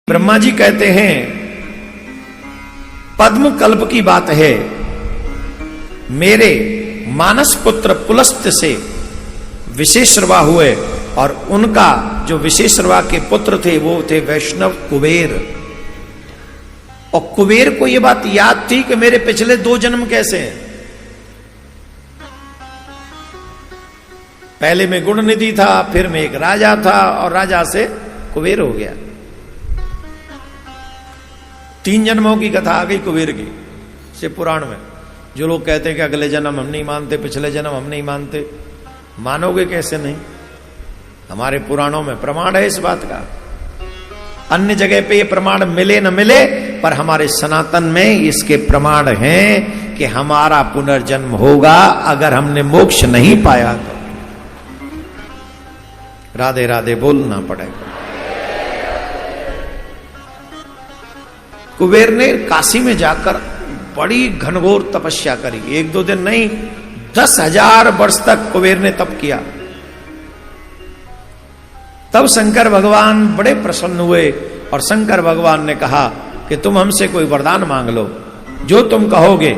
ब्रह्मा जी कहते हैं पद्म कल्प की बात है, मेरे मानस पुत्र पुलस्त्य से विशेषरवा हुए और उनका जो विशेषरवा के पुत्र थे वो थे वैष्णव कुबेर। और कुबेर को यह बात याद थी कि मेरे पिछले 2 जन्म कैसे हैं। पहले में गुणनिधि था, फिर में एक राजा था और राजा से कुबेर हो गया। 3 जन्मों की कथा आ गई कुबेर की से पुराण में। जो लोग कहते हैं कि अगले जन्म हम नहीं मानते, पिछले जन्म हम नहीं मानते, मानोगे कैसे नहीं? हमारे पुराणों में प्रमाण है इस बात का। अन्य जगह पे ये प्रमाण मिले न मिले, पर हमारे सनातन में इसके प्रमाण हैं कि हमारा पुनर्जन्म होगा अगर हमने मोक्ष नहीं पाया तो। राधे राधे बोलना पड़ेगा। कुबेर ने काशी में जाकर बड़ी घनघोर तपस्या करी। 1-2 दिन नहीं, 10,000 वर्ष तक कुबेर ने तप किया। तब शंकर भगवान बड़े प्रसन्न हुए और शंकर भगवान ने कहा कि तुम हमसे कोई वरदान मांग लो, जो तुम कहोगे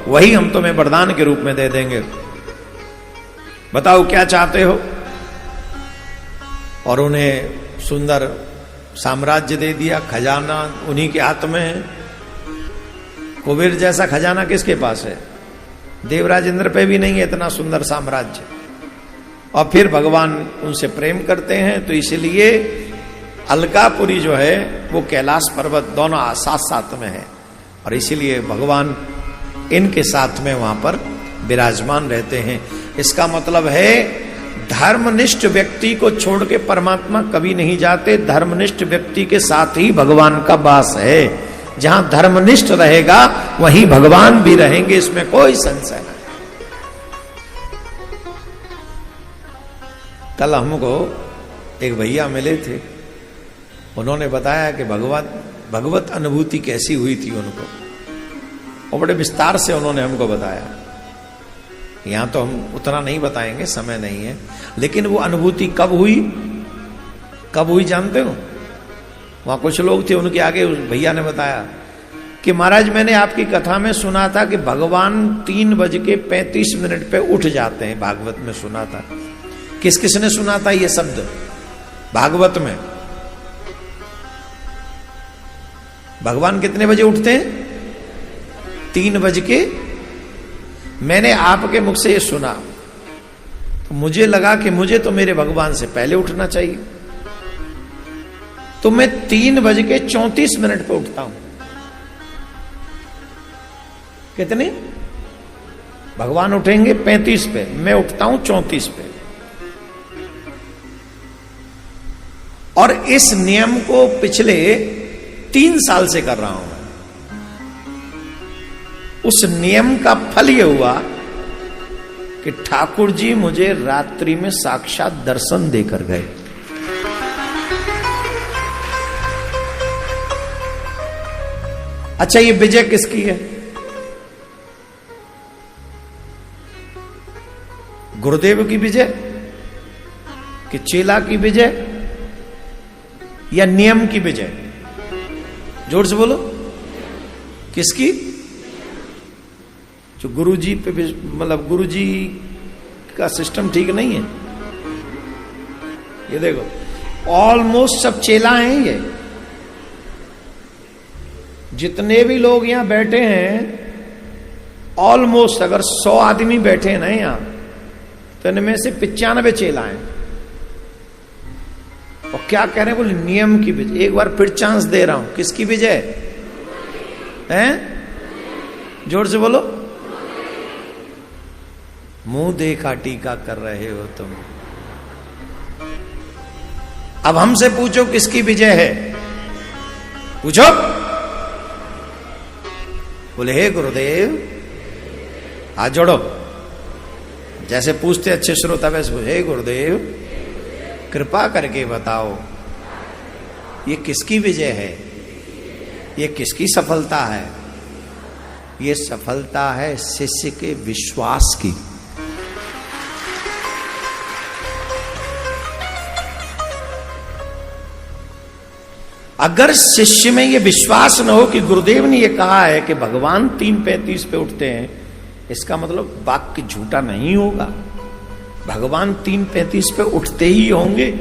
वही हम तुम्हें वरदान के रूप में दे देंगे। बताओ क्या चाहते हो? और उन्हें सुंदर साम्राज्य दे दिया, खजाना उन्हीं के हाथ में है। कुबेर जैसा खजाना किसके पास है? देवराज इंद्र पे भी नहीं है इतना सुंदर साम्राज्य। और फिर भगवान उनसे प्रेम करते हैं, तो इसलिए अलकापुरी जो है वो कैलाश पर्वत दोनों साथ साथ में है और इसीलिए भगवान इनके साथ में वहां पर विराजमान रहते हैं। इसका मतलब है धर्मनिष्ठ व्यक्ति को छोड़ के परमात्मा कभी नहीं जाते। धर्मनिष्ठ व्यक्ति के साथ ही भगवान का वास है। जहां धर्मनिष्ठ रहेगा वहीं भगवान भी रहेंगे, इसमें कोई संशय नहीं। कल हमको एक भैया मिले थे, उन्होंने बताया कि भगवत अनुभूति कैसी हुई थी उनको, और बड़े विस्तार से उन्होंने हमको बताया। यहां तो हम उतना नहीं बताएंगे, समय नहीं है, लेकिन वो अनुभूति कब हुई जानते हो? वहां कुछ लोग थे, उनके आगे उस भैया ने बताया कि महाराज मैंने आपकी कथा में सुना था कि भगवान 3:35 पे उठ जाते हैं। भागवत में सुना था। किसने सुना था ये शब्द भागवत में? भगवान कितने बजे उठते हैं? 3 बजे। मैंने आपके मुख से ये सुना तो मुझे लगा कि मुझे तो मेरे भगवान से पहले उठना चाहिए, तो मैं 3:34 पे उठता हूं। कितने? भगवान उठेंगे 35 पे, मैं उठता हूं 34 पे। और इस नियम को पिछले 3 साल से कर रहा हूं। उस नियम का फल यह हुआ कि ठाकुर जी मुझे रात्रि में साक्षात दर्शन देकर गए। अच्छा, ये विजय किसकी है? गुरुदेव की विजय कि चेला की विजय या नियम की विजय? जोर से बोलो, किसकी? जो गुरुजी पे, मतलब गुरुजी का सिस्टम ठीक नहीं है। ये देखो ऑलमोस्ट सब चेला हैं। ये जितने भी लोग यहां बैठे हैं, ऑलमोस्ट अगर 100 आदमी बैठे हैं ना यहां, तो इनमें से 95 चेला हैं। और क्या कह रहे हैं? बोले नियम की विजय। एक बार फिर चांस दे रहा हूं, किसकी विजय है? जोर से बोलो। मुंह देखा टीका कर रहे हो तुम। अब हमसे पूछो किसकी विजय है? पूछो। बोले हे गुरुदेव, हाथ जोड़ो। जैसे पूछते अच्छे श्रोता वैसे पूछे, हे गुरुदेव कृपा करके बताओ ये किसकी विजय है? ये किसकी सफलता है? ये सफलता है शिष्य के विश्वास की। अगर शिष्य में ये विश्वास न हो कि गुरुदेव ने ये कहा है कि भगवान 3:35 पे उठते हैं, इसका मतलब वाक्य झूठा नहीं होगा। भगवान 3:35 पे उठते ही होंगे,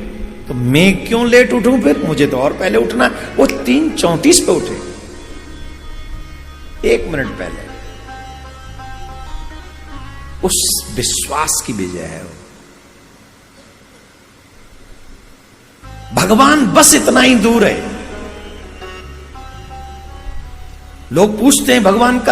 तो मैं क्यों लेट उठूं? फिर मुझे तो और पहले उठना। वो 3:34 पे उठे, 1 मिनट पहले। उस विश्वास की विजय है वो। भगवान बस इतना ही दूर है। लोग पूछते हैं भगवान का